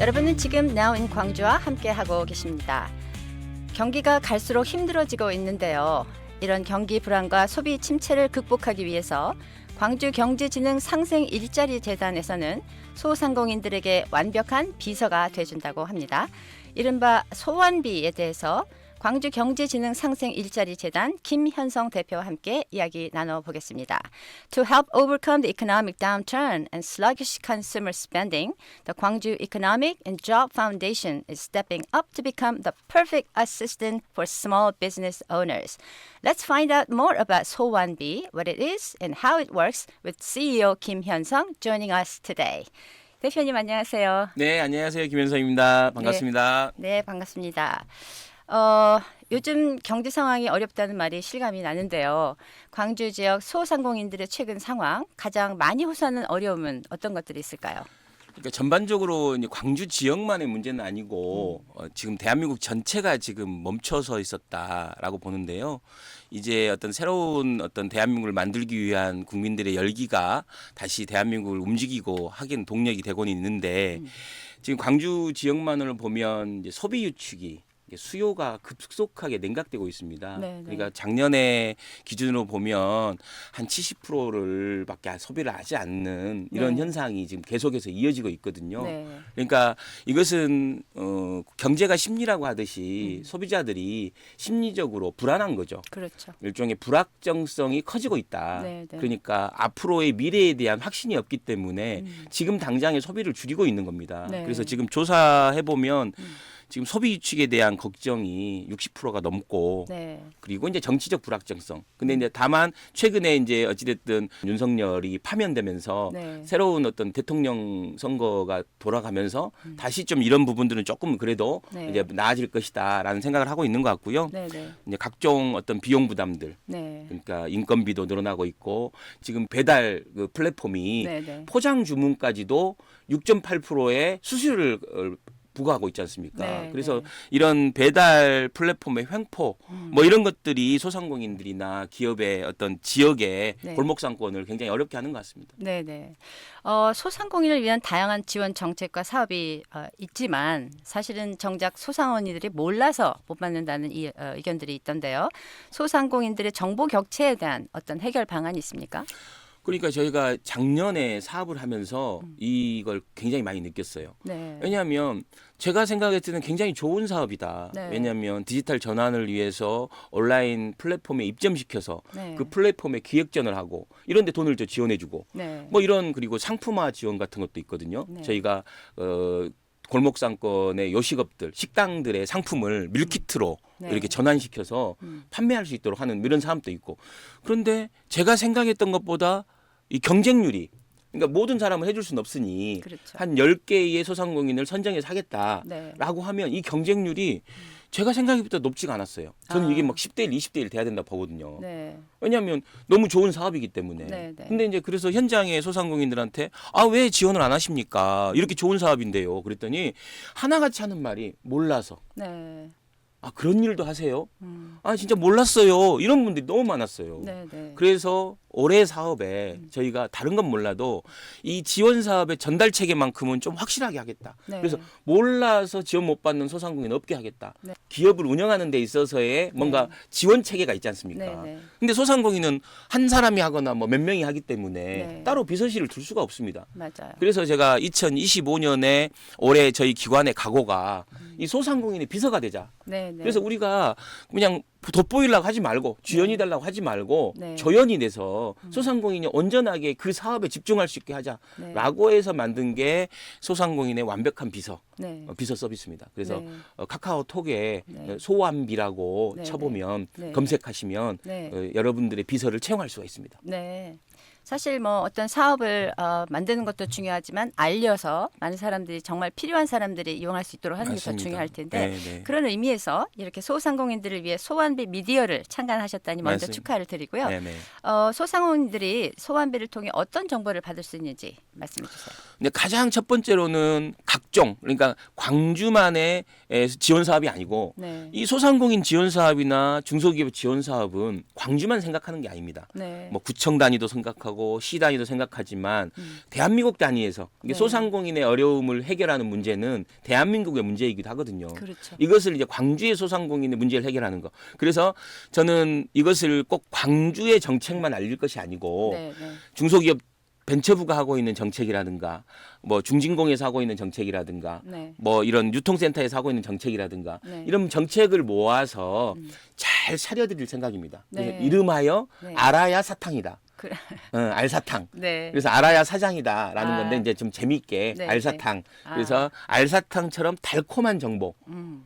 여러분은 지금 Now in 광주와 함께하고 계십니다. 경기가 갈수록 힘들어지고 있는데요. 이런 경기 불안과 소비 침체를 극복하기 위해서 광주경제진흥상생 일자리 재단에서는 소상공인들에게 완벽한 비서가 돼준다고 합니다. 이른바 소환비에 대해서 광주경제진흥상생 일자리 재단 김현성 대표와 함께 이야기 나눠보겠습니다. To help overcome the economic downturn and sluggish consumer spending, the Gwangju Economic and Job Foundation is stepping up to become the perfect assistant for small business owners. Let's find out more about 소환비, what it is, and how it works with CEO 김현성 joining us today. 대표님 안녕하세요. 네, 안녕하세요. 김현성입니다. 반갑습니다. 네, 반갑습니다. 요즘 경제 상황이 어렵다는 말이 실감이 나는데요. 광주 지역 소상공인들의 최근 상황, 가장 많이 호소하는 어려움은 어떤 것들이 있을까요? 그러니까 전반적으로 이제 광주 지역만의 문제는 아니고 지금 대한민국 전체가 지금 멈춰서 있었다라고 보는데요. 이제 어떤 새로운 어떤 대한민국을 만들기 위한 국민들의 열기가 다시 대한민국을 움직이고 하긴 동력이 되고는 있는데 지금 광주 지역만을 보면 이제 소비 유축이 수요가 급속하게 냉각되고 있습니다. 네, 그러니까 작년에 기준으로 보면 한 70%를 밖에 소비를 하지 않는 이런 현상이 지금 계속해서 이어지고 있거든요. 그러니까 이것은 경제가 심리라고 하듯이 소비자들이 심리적으로 불안한 거죠. 그렇죠. 일종의 불확정성이 커지고 있다. 그러니까 앞으로의 미래에 대한 확신이 없기 때문에 지금 당장의 소비를 줄이고 있는 겁니다. 그래서 지금 조사해 보면 지금 소비 유축에 대한 걱정이 60%가 넘고 그리고 이제 정치적 불확정성. 근데 이제 다만 최근에 이제 어찌됐든 윤석열이 파면되면서 새로운 어떤 대통령 선거가 돌아가면서 다시 좀 이런 부분들은 조금 그래도 이제 나아질 것이다라는 생각을 하고 있는 것 같고요. 이제 각종 어떤 비용 부담들. 그러니까 인건비도 늘어나고 있고 지금 배달 그 플랫폼이 포장 주문까지도 6.8%의 수수료를 부과하고 있지 않습니까? 그래서 이런 배달 플랫폼의 횡포 뭐 이런 것들이 소상공인들이나 기업의 어떤 지역의 골목상권을 굉장히 어렵게 하는 것 같습니다. 소상공인을 위한 다양한 지원 정책과 사업이 있지만 사실은 정작 소상공인들이 몰라서 못 받는다는 의견들이 있던데요. 소상공인들의 정보 격차에 대한 어떤 해결 방안이 있습니까? 그러니까 저희가 작년에 사업을 하면서 이걸 굉장히 많이 느꼈어요. 왜냐하면 제가 생각할 때는 굉장히 좋은 사업이다. 왜냐하면 디지털 전환을 위해서 온라인 플랫폼에 입점시켜서 그 플랫폼에 기획전을 하고 이런 데 돈을 또 지원해주고 뭐 이런 그리고 상품화 지원 같은 것도 있거든요. 저희가 골목상권의 요식업들, 식당들의 상품을 밀키트로 이렇게 전환시켜서 판매할 수 있도록 하는 이런 사업도 있고. 그런데 제가 생각했던 것보다 이 경쟁률이 그러니까 모든 사람을 해줄 수는 없으니 한 10개의 소상공인을 선정해서 하겠다라고 하면 이 경쟁률이 제가 생각보다 높지가 않았어요. 저는 이게 막 10대 1, 20대 1 돼야 된다고 보거든요. 왜냐하면 너무 좋은 사업이기 때문에. 근데 이제 그래서 현장의 소상공인들한테 왜 지원을 안 하십니까? 이렇게 좋은 사업인데요. 그랬더니 하나같이 하는 말이 몰라서. 그런 일도 하세요? 진짜 몰랐어요. 이런 분들이 너무 많았어요. 그래서 올해 사업에 저희가 다른 건 몰라도 이 지원 사업의 전달 체계만큼은 좀 확실하게 하겠다. 그래서 몰라서 지원 못 받는 소상공인 없게 하겠다. 기업을 운영하는 데 있어서의 뭔가 지원 체계가 있지 않습니까? 근데 소상공인은 한 사람이 하거나 뭐 몇 명이 하기 때문에 따로 비서실을 둘 수가 없습니다. 그래서 제가 2025년에 올해 저희 기관의 각오가 이 소상공인의 비서가 되자. 그래서 우리가 그냥 돋보이려고 하지 말고 주연이 달라고 하지 말고 조연이 돼서 소상공인이 온전하게 그 사업에 집중할 수 있게 하자라고 해서 만든 게 소상공인의 완벽한 비서 비서 서비스입니다. 그래서 카카오톡에 소환비라고 쳐보면 검색하시면 여러분들의 비서를 채용할 수가 있습니다. 사실 뭐 어떤 사업을 만드는 것도 중요하지만 알려서 많은 사람들이 정말 필요한 사람들이 이용할 수 있도록 하는 게 더 중요할 텐데 그런 의미에서 이렇게 소상공인들을 위해 소환비 미디어를 창간하셨다니 먼저 축하를 드리고요. 소상공인들이 소환비를 통해 어떤 정보를 받을 수 있는지 말씀해 주세요. 근데 가장 첫 번째로는 각종 그러니까 광주만의 지원 사업이 아니고 이 소상공인 지원 사업이나 중소기업 지원 사업은 광주만 생각하는 게 아닙니다. 뭐 구청 단위도 생각하고 생각하고 시 단위도 생각하지만 대한민국 단위에서 이게 소상공인의 어려움을 해결하는 문제는 대한민국의 문제이기도 하거든요. 그렇죠. 이것을 이제 광주의 소상공인의 문제를 해결하는 거. 그래서 저는 이것을 꼭 광주의 정책만 알릴 것이 아니고 네, 네. 중소기업 벤처부가 하고 있는 정책이라든가 뭐 중진공에서 하고 있는 정책이라든가 네. 뭐 이런 유통센터에서 하고 있는 정책이라든가 네. 이런 정책을 모아서 잘 차려드릴 생각입니다. 그래서 네. 이름하여 네. 알아야 사탕이다. 그래. 알사탕. 네. 그래서 알아야 사장이다라는 아. 건데 이제 좀 재밌게 네, 알사탕. 네. 그래서 알사탕처럼 달콤한 정보, 음.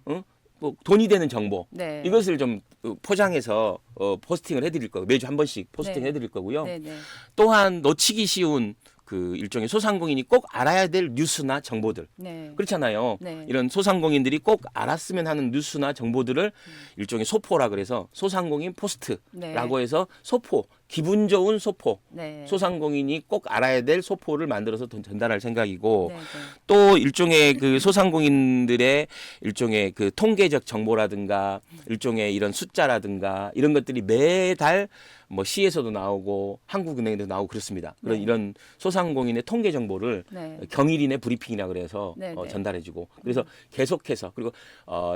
뭐 돈이 되는 정보 네. 이것을 좀 포장해서 포스팅을 해드릴 거고 매주 한 번씩 포스팅 네. 해드릴 거고요. 네, 네. 또한 놓치기 쉬운 그 일종의 소상공인이 꼭 알아야 될 뉴스나 정보들 네. 그렇잖아요. 네. 이런 소상공인들이 꼭 알았으면 하는 뉴스나 정보들을 일종의 소포라 그래서 소상공인 포스트라고 해서 소포 기분 좋은 소포 네. 소상공인이 꼭 알아야 될 소포를 만들어서 전달할 생각이고 네, 네. 또 일종의 그 소상공인들의 일종의 그 통계적 정보라든가 일종의 이런 숫자라든가 이런 것들이 매달 뭐 시에서도 나오고 한국은행에도 나오고 그렇습니다. 그런 네. 이런 소상공인의 통계 정보를 네. 경일인의 브리핑이라 그래서 네, 네. 전달해주고 그래서 계속해서 그리고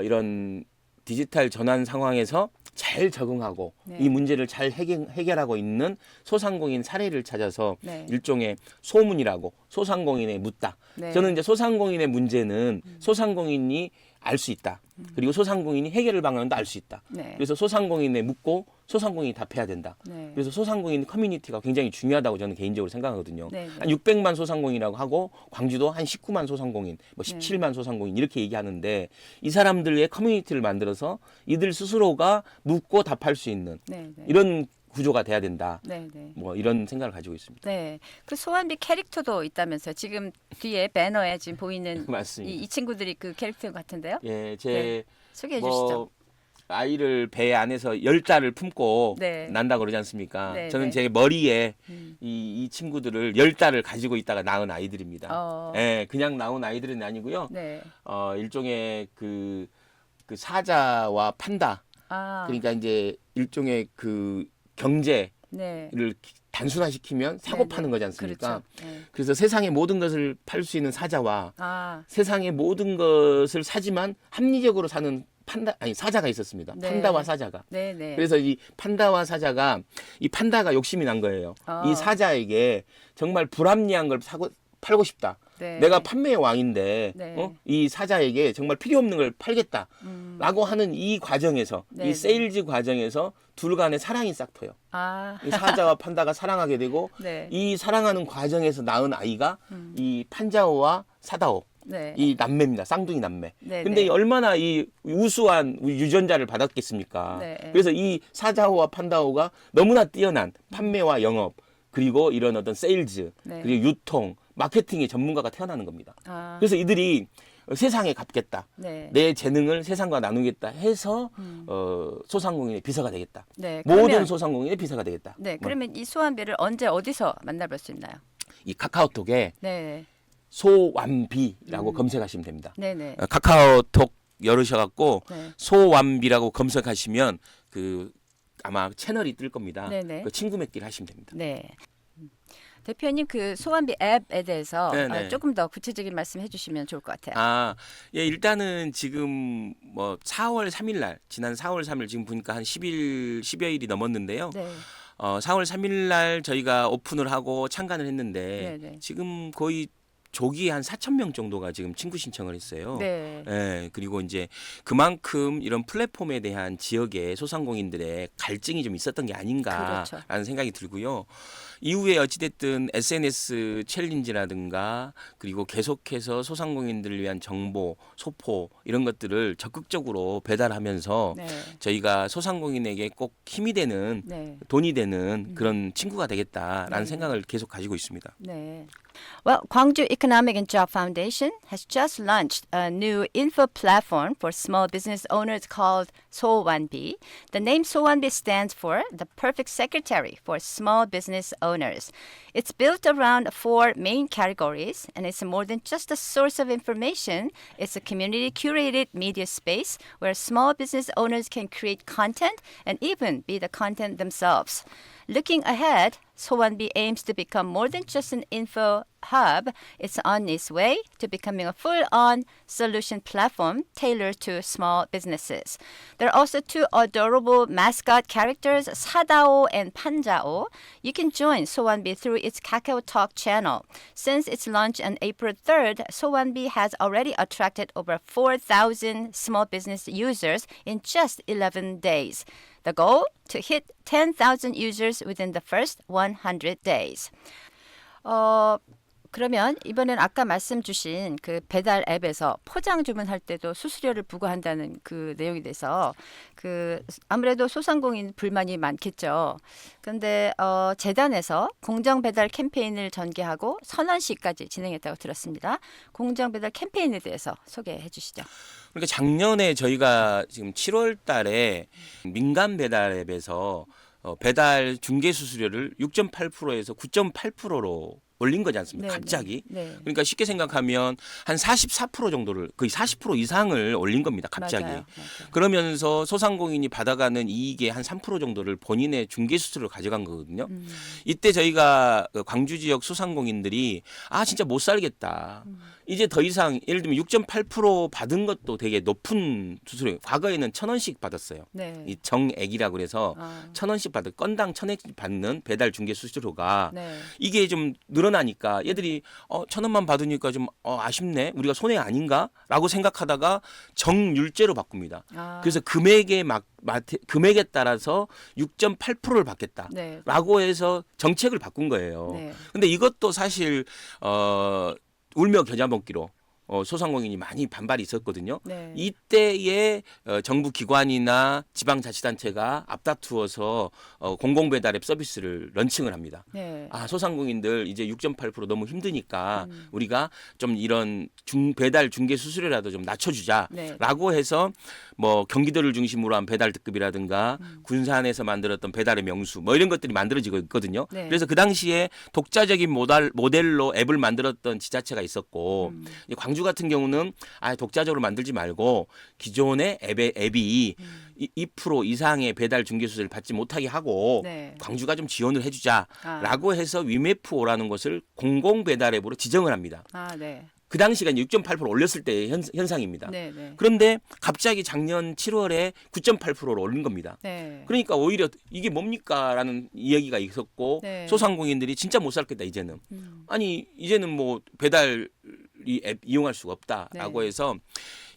이런 디지털 전환 상황에서 잘 적응하고 네. 이 문제를 잘 해결하고 있는 소상공인 사례를 찾아서 네. 일종의 소문이라고 소상공인에 묻다. 네. 저는 이제 소상공인의 문제는 소상공인이 알 수 있다. 그리고 소상공인이 해결을 방안도 알 수 있다. 네. 그래서 소상공인에 묻고 소상공인이 답해야 된다. 네. 그래서 소상공인 커뮤니티가 굉장히 중요하다고 저는 개인적으로 생각하거든요. 네, 네. 한 600만 소상공인이라고 하고 광주도 한 19만 소상공인, 뭐 17만 소상공인 이렇게 얘기하는데 이 사람들의 커뮤니티를 만들어서 이들 스스로가 묻고 답할 수 있는 네, 네. 이런 구조가 돼야 된다. 네, 네. 뭐 이런 생각을 가지고 있습니다. 네. 그 소환비 캐릭터도 있다면서요. 지금 뒤에 배너에 지금 보이는 맞습니다. 이 친구들이 그 캐릭터 같은데요. 예, 제 네. 소개해 주시죠. 뭐 아이를 배 안에서 10달을 품고 네. 난다고 그러지 않습니까? 네, 저는 네. 제 머리에 이 친구들을 10달을 가지고 있다가 낳은 아이들입니다. 예, 그냥 낳은 아이들은 아니고요. 네. 일종의 그 사자와 판다. 아. 그러니까 이제 일종의 그 경제를 네. 단순화시키면 사고 네, 파는 네. 거지 않습니까? 그렇죠. 네. 그래서 세상의 모든 것을 팔 수 있는 사자와 아. 세상의 모든 것을 사지만 합리적으로 사는 사자가 있었습니다. 네. 판다와 사자가. 네, 네. 그래서 이 판다와 사자가 이 판다가 욕심이 난 거예요. 이 사자에게 정말 불합리한 걸 팔고 싶다. 네. 내가 판매의 왕인데 네. 이 사자에게 정말 필요 없는 걸 팔겠다라고 하는 이 과정에서 네, 이 세일즈 과정에서 둘 간의 사랑이 싹 터요. 아. 이 사자와 판다가 사랑하게 되고 네. 이 사랑하는 과정에서 낳은 아이가 이 판자오와 사다오 네. 이 남매입니다. 쌍둥이 남매. 네, 근데 네. 얼마나 이 우수한 유전자를 받았겠습니까? 네. 그래서 이 사자오와 판다오가 너무나 뛰어난 판매와 영업 그리고 이런 어떤 세일즈 네. 그리고 유통 마케팅의 전문가가 태어나는 겁니다. 아. 그래서 이들이 세상에 갚겠다. 네. 내 재능을 세상과 나누겠다 해서 소상공인의 비서가 되겠다. 네. 모든 그러면- 소상공인의 비서가 되겠다. 네. 뭐, 그러면 이 소환비를 언제 어디서 만나볼 수 있나요? 이 카카오톡에 네. 소완비라고 검색하시면 됩니다. 네, 네. 카카오톡 열으셔갖고 네. 소완비라고 검색하시면 그 아마 채널이 뜰 겁니다. 네네. 그 친구 맺기를 하시면 됩니다. 네. 대표님 그 소환비 앱에 대해서 네네. 조금 더 구체적인 말씀 해주시면 좋을 것 같아요. 예, 일단은 지금 뭐 4월 3일 날 지난 4월 3일 지금 보니까 한 10여일이 넘었는데요. 네. 4월 3일 날 저희가 오픈을 하고 참관을 했는데 네네. 지금 거의 조기 한 4,000명 정도가 지금 친구 신청을 했어요. 네. 예, 그리고 이제 그만큼 이런 플랫폼에 대한 지역의 소상공인들의 갈증이 좀 있었던 게 아닌가라는 그렇죠. 생각이 들고요. 이후에 어찌됐든 SNS 챌린지라든가 그리고 계속해서 소상공인들을 위한 정보, 소포 이런 것들을 적극적으로 배달하면서 네. 저희가 소상공인에게 꼭 힘이 되는 네. 돈이 되는 그런 친구가 되겠다라는 네. 생각을 계속 가지고 있습니다. 네. Well, Gwangju Economic and Job Foundation has just launched a new info platform for small business owners called 소완비. The name 소완비 stands for the perfect secretary for small business owners. It's built around 4 main categories, and it's more than just a source of information. It's a community-curated media space where small business owners can create content and even be the content themselves. Looking ahead, 소환비 aims to become more than just an info hub. It's on its way to becoming a full-on solution platform tailored to small businesses. There are also two adorable mascot characters, 사다오 and 판자오. You can join 소환비 through its KakaoTalk channel. Since its launch on April 3rd, 소환비 has already attracted over 4,000 small business users in just 11 days. The goal? To hit 10,000 users within the first 100 days. 그러면 이번엔 아까 말씀 주신 그 배달 앱에서 포장 주문할 때도 수수료를 부과한다는 그 내용에 대해서 그 아무래도 소상공인 불만이 많겠죠. 그런데 재단에서 공정 배달 캠페인을 전개하고 선언식까지 진행했다고 들었습니다. 공정 배달 캠페인에 대해서 소개해 주시죠. 그러니까 작년에 저희가 지금 7월 달에 민간 배달 앱에서 배달 중개 수수료를 6.8%에서 9.8%로 올린 거지 않습니까? 네, 갑자기. 네. 그러니까 쉽게 생각하면 한 44% 정도를 거의 40% 이상을 올린 겁니다. 갑자기. 맞아요. 그러면서 소상공인이 받아가는 이익의 한 3% 정도를 본인의 중개 수수료로 가져간 거거든요. 이때 저희가 광주 지역 소상공인들이 진짜 못 살겠다. 이제 더 이상 예를 들면 6.8% 받은 것도 되게 높은 수수료. 과거에는 1,000원씩 받았어요. 네. 이 정액이라 그래서 1,000원씩 받을 건당 1,000원씩 받는 배달 중개 수수료가 네. 이게 좀 늘어나니까 얘들이 1,000원만 받으니까 좀 아쉽네. 우리가 손해 아닌가라고 생각하다가 정률제로 바꿉니다. 그래서 금액에 금액에 따라서 6.8%를 받겠다라고 해서 정책을 바꾼 거예요. 네. 근데 이것도 사실 울며 겨자 먹기로 소상공인이 많이 반발이 있었거든요. 네. 이때에 정부 기관이나 지방자치단체가 앞다투어서 공공배달앱 서비스를 런칭을 합니다. 네. 소상공인들 이제 6.8% 너무 힘드니까 우리가 좀 이런 배달 중개 수수료라도 좀 낮춰주자라고 해서 뭐 경기도를 중심으로 한 배달 특급이라든가 군산에서 만들었던 배달의 명수 뭐 이런 것들이 만들어지고 있거든요. 네. 그래서 그 당시에 독자적인 모델로 앱을 만들었던 지자체가 있었고 광주 같은 경우는 독자적으로 만들지 말고 기존의 앱이 2% 이상의 배달 중개 수수료를 받지 못하게 하고 네. 광주가 좀 지원을 해주자라고 해서 위메프오라는 것을 공공 배달 앱으로 지정을 합니다. 네. 그 당시가 6.8% 올렸을 때의 현상입니다. 네, 네. 그런데 갑자기 작년 7월에 9.8%로 올린 겁니다. 네. 그러니까 오히려 이게 뭡니까라는 이야기가 있었고 네. 소상공인들이 진짜 못 살겠다 이제는. 아니 이제는 뭐 배달 이 앱 이용할 수가 없다라고 네. 해서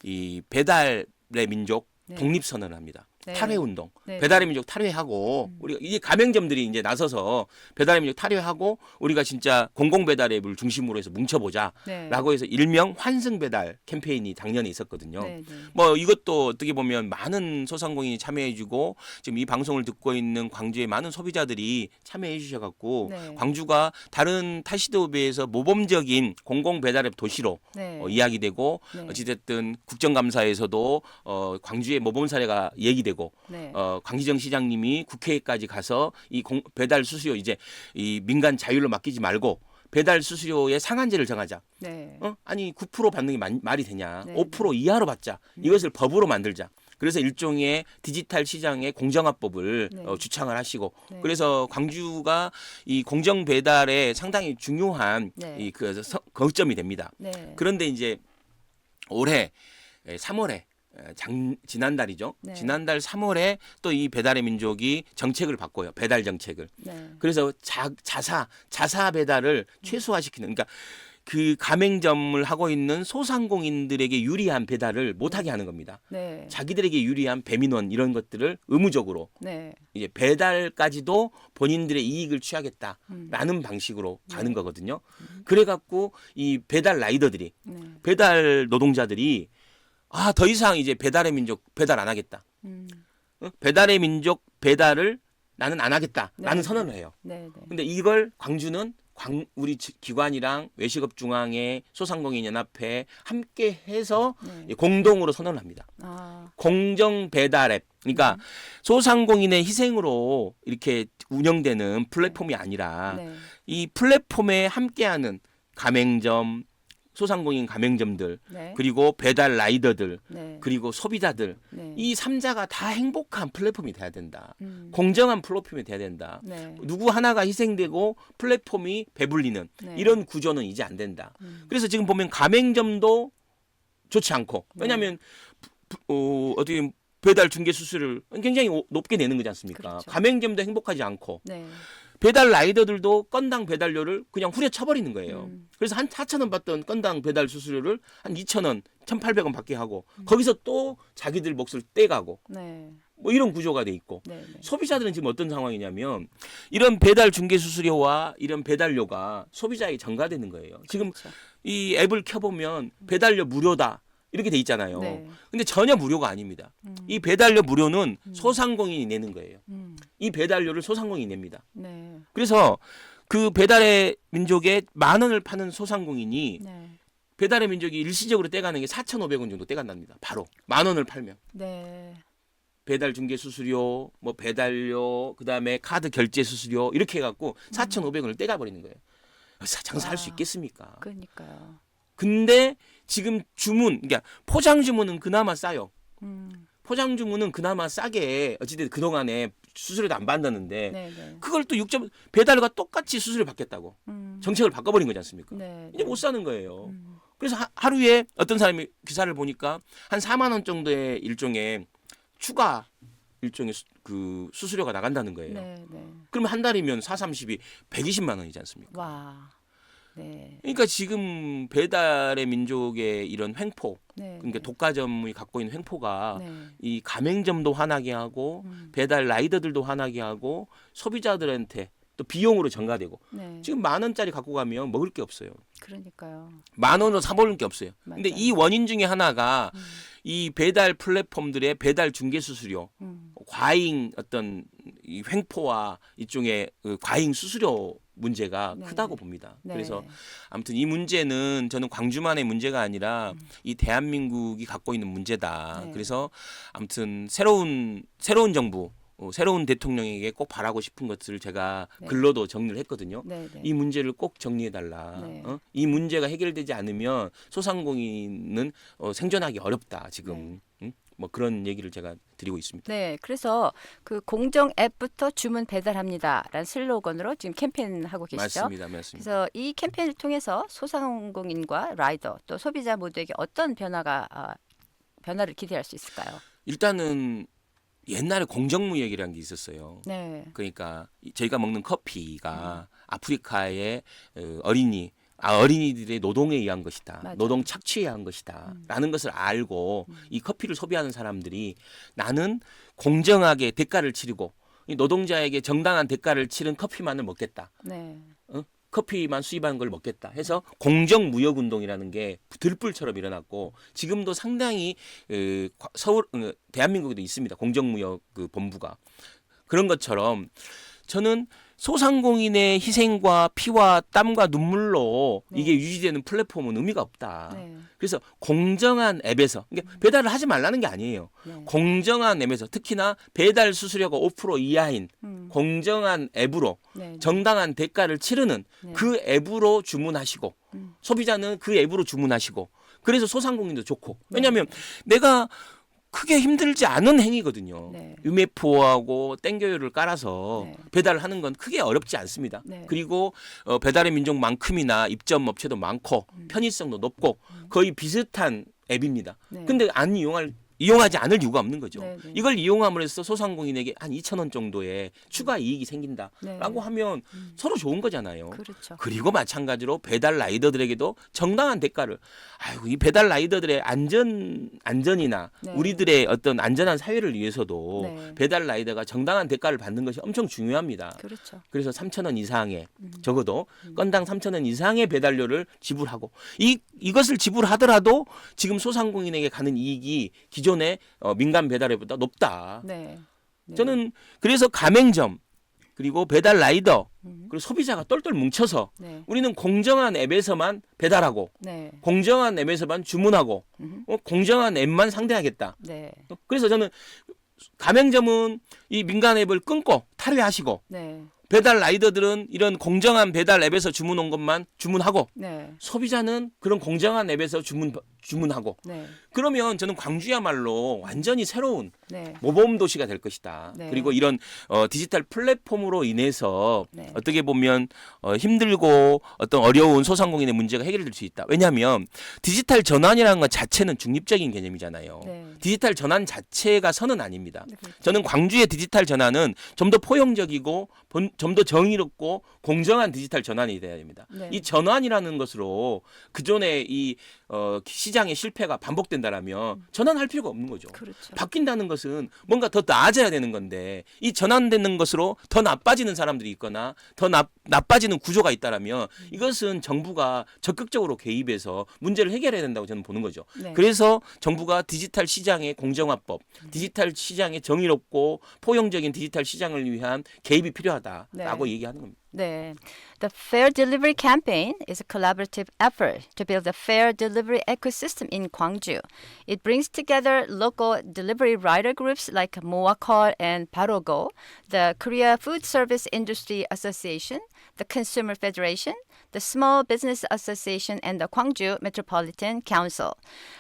이 배달의 민족 네. 독립선언을 합니다. 네. 탈회 운동. 네. 배달의 민족 탈회하고 우리가 이제 가맹점들이 이제 나서서 배달의 민족 탈회하고 우리가 진짜 공공 배달 앱을 중심으로 해서 뭉쳐보자라고 네. 해서 일명 환승 배달 캠페인이 작년에 있었거든요. 네, 네. 뭐 이것도 어떻게 보면 많은 소상공인이 참여해주고 지금 이 방송을 듣고 있는 광주의 많은 소비자들이 참여해주셔갖고 네. 광주가 다른 타시도에 비해서 모범적인 공공 배달앱 도시로 네. 이야기되고 네. 어찌됐든 국정감사에서도 광주의 모범 사례가 얘기되고 네. 강기정 시장님이 국회에까지 가서 이 배달 수수료 이제 이 민간 자율로 맡기지 말고 배달 수수료의 상한제를 정하자. 네. 아니 9% 받는 게 말이 되냐? 네. 5% 이하로 받자. 이것을 법으로 만들자. 그래서 일종의 디지털 시장의 공정화법을 네. 주창을 하시고 네. 그래서 광주가 이 공정 배달에 상당히 중요한 네. 이 거점이 됩니다. 네. 그런데 이제 올해 3월에 지난달이죠. 네. 지난달 3월에 또 이 배달의 민족이 정책을 바꿔요. 배달 정책을. 네. 그래서 자사 배달을 최소화시키는 그러니까 그 가맹점을 하고 있는 소상공인들에게 유리한 배달을 못하게 하는 겁니다. 네. 자기들에게 유리한 배민원 이런 것들을 의무적으로 네. 이제 배달까지도 본인들의 이익을 취하겠다라는 방식으로 가는 거거든요. 그래갖고 이 배달 라이더들이 네. 배달 노동자들이 더 이상 이제 배달의 민족 배달 안 하겠다. 배달의 민족 배달을 나는 안 하겠다라는 네. 선언을 해요. 네. 네. 근데 이걸 광주는 우리 기관이랑 외식업중앙회 소상공인연합회 함께 해서 네. 공동으로 선언을 합니다. 공정 배달 앱. 그러니까 소상공인의 희생으로 이렇게 운영되는 플랫폼이 아니라 네. 이 플랫폼에 함께하는 가맹점, 소상공인 가맹점들 네. 그리고 배달 라이더들 네. 그리고 소비자들 네. 이 3자가 다 행복한 플랫폼이 돼야 된다. 음. 공정한 플랫폼이 돼야 된다. 네. 누구 하나가 희생되고 플랫폼이 배불리는 네. 이런 구조는 이제 안 된다. 음. 그래서 지금 보면 가맹점도 좋지 않고 네. 왜냐하면 어떻게 배달 중개 수수료를 굉장히 높게 내는 거지 않습니까? 그렇죠. 가맹점도 행복하지 않고 네. 배달 라이더들도 건당 배달료를 그냥 후려쳐버리는 거예요. 음. 그래서 한 4,000원 받던 건당 배달 수수료를 한 2,000원, 1,800원 받게 하고 거기서 또 자기들 몫을 떼가고 네. 뭐 이런 구조가 돼 있고 네. 네. 소비자들은 지금 어떤 상황이냐면 이런 배달 중개 수수료와 이런 배달료가 소비자에게 전가되는 거예요. 지금 그렇죠. 이 앱을 켜보면 배달료 무료다 이렇게 돼 있잖아요. 네. 근데 전혀 무료가 아닙니다. 음. 이 배달료 무료는 소상공인이 내는 거예요. 음. 이 배달료를 소상공인이 냅니다. 네. 그래서 그 배달의 민족에 10,000원을 파는 소상공인이 네. 배달의 민족이 일시적으로 떼가는 게 4,500원 정도 떼간답니다. 바로 10,000원을 팔면. 네. 배달 중개 수수료, 뭐 배달료, 그다음에 카드 결제 수수료 이렇게 해 갖고 4,500원을 떼가 버리는 거예요. 장사할 수 와. 있겠습니까? 그러니까요. 근데 지금 주문, 그러니까 포장 주문은 그나마 싸요. 음. 포장 주문은 그나마 싸게 어찌됐든 그동안에 수수료도 안 받았는데 네. 네. 그걸 또 6점 배달과 똑같이 수수료 받겠다고 음. 정책을 바꿔버린 거지 않습니까? 네. 이제 못 사는 거예요. 음. 그래서 하루에 어떤 사람이 기사를 보니까 한 4만 원 정도의 일종의 추가 일종의 그 수수료가 나간다는 거예요. 네. 네. 그러면 한 달이면 4, 30이 120만 원이지 않습니까? 와. 네. 그러니까 지금 배달의 민족의 이런 횡포, 네. 그러니까 독과점이 갖고 있는 횡포가 네. 이 가맹점도 화나게 하고 배달 라이더들도 화나게 하고 소비자들한테 또 비용으로 전가되고 네. 지금 10,000원짜리 갖고 가면 먹을 게 없어요. 그러니까요. 10,000원으로 사먹을 게 없어요. 근데 맞아요. 이 원인 중에 하나가 이 배달 플랫폼들의 배달 중개 수수료, 과잉 어떤 이 횡포와 일종의 그 과잉 수수료 문제가 네. 크다고 봅니다. 네. 그래서 아무튼 이 문제는 저는 광주만의 문제가 아니라 이 대한민국이 갖고 있는 문제다. 네. 그래서 아무튼 새로운 정부, 새로운 대통령에게 꼭 바라고 싶은 것들을 제가 네. 글로도 정리를 했거든요. 네. 네. 이 문제를 꼭 정리해달라. 네. 이 문제가 해결되지 않으면 소상공인은 생존하기 어렵다. 지금 뭐 그런 얘기를 제가 드리고 있습니다. 네, 그래서 그 공정 앱부터 주문 배달합니다라는 슬로건으로 지금 캠페인하고 계시죠. 맞습니다. 그래서 이 캠페인을 통해서 소상공인과 라이더 또 소비자 모두에게 어떤 변화를 기대할 수 있을까요? 일단은 옛날에 공정무역이라는 게 있었어요. 네, 그러니까 저희가 먹는 커피가 아프리카의 어린이들의 노동에 의한 것이다. 맞아요. 노동 착취에 의한 것이다. 라는 것을 알고 이 커피를 소비하는 사람들이 나는 공정하게 대가를 치르고 이 노동자에게 정당한 대가를 치른 커피만을 먹겠다. 네, 커피만 수입하는 걸 먹겠다 해서 공정무역운동이라는 게 들불처럼 일어났고 지금도 상당히 대한민국에도 있습니다. 공정무역 그 본부가. 그런 것처럼 저는 소상공인의 희생과 피와 땀과 눈물로 네. 이게 유지되는 플랫폼은 의미가 없다. 네, 그래서 공정한 앱에서 그러니까 배달을 하지 말라는 게 아니에요. 네. 공정한 앱에서 특히나 배달 수수료가 5% 이하인 공정한 앱으로 네, 정당한 대가를 치르는 네. 그 앱으로 주문하시고 소비자는 그 앱으로 주문하시고 그래서 소상공인도 좋고 왜냐하면 내가 크게 힘들지 않은 행위거든요. 네. 유메포하고 땡겨요를 깔아서 네. 배달을 하는 건 크게 어렵지 않습니다. 네. 그리고 배달의 민족만큼이나 입점 업체도 많고 편의성도 높고 거의 비슷한 앱입니다. 네. 근데 이용하지 않을 이유가 없는 거죠. 네, 네. 이걸 이용함으로 해서 소상공인에게 한 2,000원 정도의 추가 이익이 생긴다라고 네. 하면 서로 좋은 거잖아요. 그렇죠. 그리고 마찬가지로 배달 라이더들에게도 정당한 대가를 이 배달 라이더들의 안전이나 네. 우리들의 어떤 안전한 사회를 위해서도 네. 배달 라이더가 정당한 대가를 받는 것이 엄청 중요합니다. 그렇죠. 그래서 3,000원 이상의 적어도 건당 3,000원 이상의 배달료를 지불하고 이것을 지불하더라도 지금 소상공인에게 가는 이익이 기존의 민간 배달앱보다 높다. 네. 네. 저는 그래서 가맹점 그리고 배달 라이더 그리고 소비자가 똘똘 뭉쳐서 네. 우리는 공정한 앱에서만 배달하고 네. 공정한 앱에서만 주문하고 공정한 앱만 상대하겠다. 네. 그래서 저는 가맹점은 이 민간 앱을 끊고 탈회하시고 네. 배달 라이더들은 이런 공정한 배달 앱에서 주문 온 것만 주문하고 네. 소비자는 그런 공정한 앱에서 주문하고 네. 그러면 저는 광주야말로 완전히 새로운 네. 모범 도시가 될 것이다. 네. 그리고 이런 디지털 플랫폼으로 인해서 네. 어떻게 보면 힘들고 어떤 어려운 소상공인의 문제가 해결될 수 있다. 왜냐하면 디지털 전환이라는 것 자체는 중립적인 개념이잖아요. 네. 디지털 전환 자체가 선은 아닙니다. 네, 그렇죠. 저는 광주의 디지털 전환은 좀 더 포용적이고 좀 더 정의롭고 공정한 디지털 전환이 돼야 됩니다. 네. 이 전환이라는 것으로 기존의 이 시장의 실패가 반복된다라면 전환할 필요가 없는 거죠. 그렇죠. 바뀐다는 것은 뭔가 더 나아져야 되는 건데 이 전환되는 것으로 더 나빠지는 사람들이 있거나 더 나빠지는 구조가 있다라면 이것은 정부가 적극적으로 개입해서 문제를 해결해야 된다고 저는 보는 거죠. 네. 그래서 정부가 디지털 시장의 공정화법, 디지털 시장의 정의롭고 포용적인 디지털 시장을 위한 개입이 필요하다라고 네. 얘기하는 겁니다. 네. The Fair Delivery campaign is a collaborative effort to build a fair delivery ecosystem in Gwangju. It brings together local delivery rider groups like Moacall and Barogo, the Korea Food Service Industry Association, the Consumer Federation, the Small Business Association, and the Gwangju Metropolitan Council.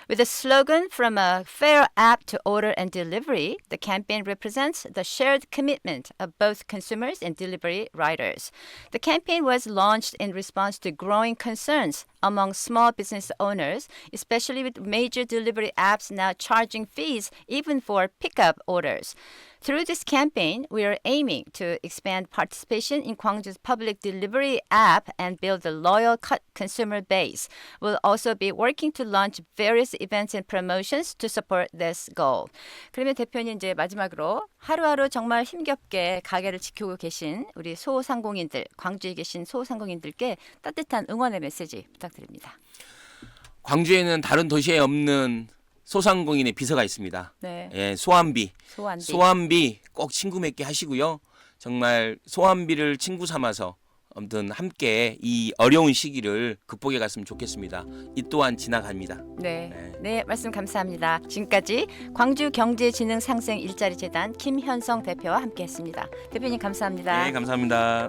With a slogan from a fair app to order and delivery, the campaign represents the shared commitment of both consumers and delivery riders. The campaign was launched in response to growing concerns among small business owners, especially with major delivery apps now charging fees even for pickup orders. Through this campaign, we are aiming to expand participation in Gwangju's public delivery app and build a loyal consumer base. We'll also be working to launch various events and promotions to support this goal. 그러면 대표님 이제 마지막으로 하루하루 정말 힘겹게 가게를 지키고 계신 우리 소상공인들, 광주에 계신 소상공인들께 따뜻한 응원의 메시지 부탁드립니다. 광주에는 다른 도시에 없는 소상공인의 비서가 있습니다. 네. 예, 소환비. 소환비. 소환비 꼭 친구 맺게 하시고요. 정말 소환비를 친구 삼아서 아무튼 함께 이 어려운 시기를 극복해 갔으면 좋겠습니다. 이 또한 지나갑니다. 네. 네, 말씀 감사합니다. 지금까지 광주경제진흥상생 일자리재단 김현성 대표와 함께했습니다. 대표님 감사합니다. 네, 감사합니다.